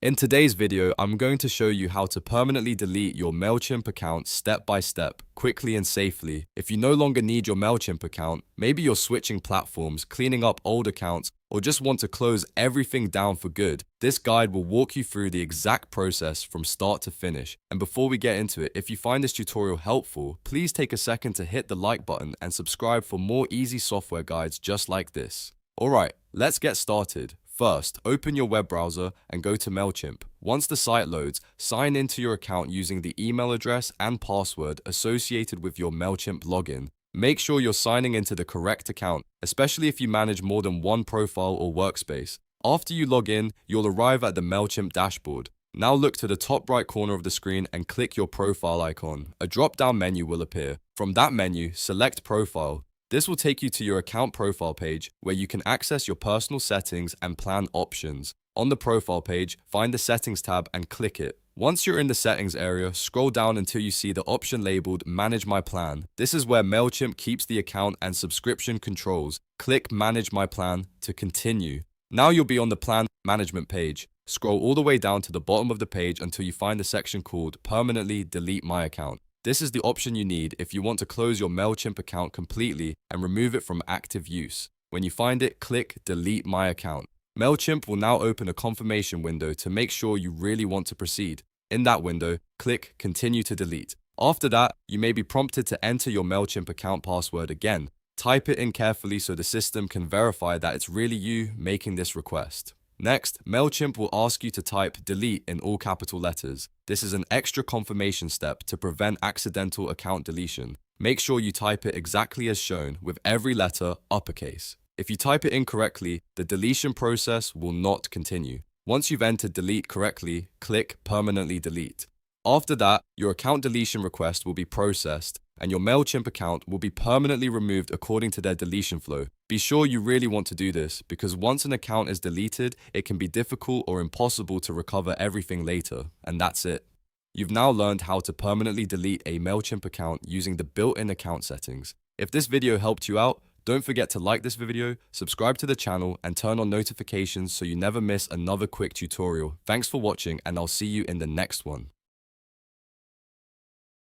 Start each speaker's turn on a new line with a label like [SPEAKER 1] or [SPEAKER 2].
[SPEAKER 1] In today's video, I'm going to show you how to permanently delete your MailChimp account step by step, quickly and safely. If you no longer need your MailChimp account, maybe you're switching platforms, cleaning up old accounts, or just want to close everything down for good, this guide will walk you through the exact process from start to finish. And before we get into it, if you find this tutorial helpful, please take a second to hit the like button and subscribe for more easy software guides just like this. Alright, let's get started. First, open your web browser and go to MailChimp. Once the site loads, sign into your account using the email address and password associated with your MailChimp login. Make sure you're signing into the correct account, especially if you manage more than one profile or workspace. After you log in, you'll arrive at the MailChimp dashboard. Now look to the top right corner of the screen and click your profile icon. A drop-down menu will appear. From that menu, select Profile. This will take you to your account profile page where you can access your personal settings and plan options. On the profile page, find the Settings tab and click it. Once you're in the settings area, scroll down until you see the option labeled Manage My Plan. This is where MailChimp keeps the account and subscription controls. Click Manage My Plan to continue. Now you'll be on the plan management page. Scroll all the way down to the bottom of the page until you find the section called Permanently Delete My Account. This is the option you need if you want to close your MailChimp account completely and remove it from active use. When you find it, click Delete My Account. MailChimp will now open a confirmation window to make sure you really want to proceed. In that window, click Continue to Delete. After that, you may be prompted to enter your MailChimp account password again. Type it in carefully so the system can verify that it's really you making this request. Next, MailChimp will ask you to type delete in all capital letters. This is an extra confirmation step to prevent accidental account deletion. Make sure you type it exactly as shown, with every letter uppercase. If you type it incorrectly, the deletion process will not continue. Once you've entered delete correctly, click permanently delete. After that, your account deletion request will be processed and your MailChimp account will be permanently removed according to their deletion flow. Be sure you really want to do this because once an account is deleted, it can be difficult or impossible to recover everything later, and that's it. You've now learned how to permanently delete a MailChimp account using the built-in account settings. If this video helped you out, don't forget to like this video, subscribe to the channel, and turn on notifications so you never miss another quick tutorial. Thanks for watching, and I'll see you in the next one.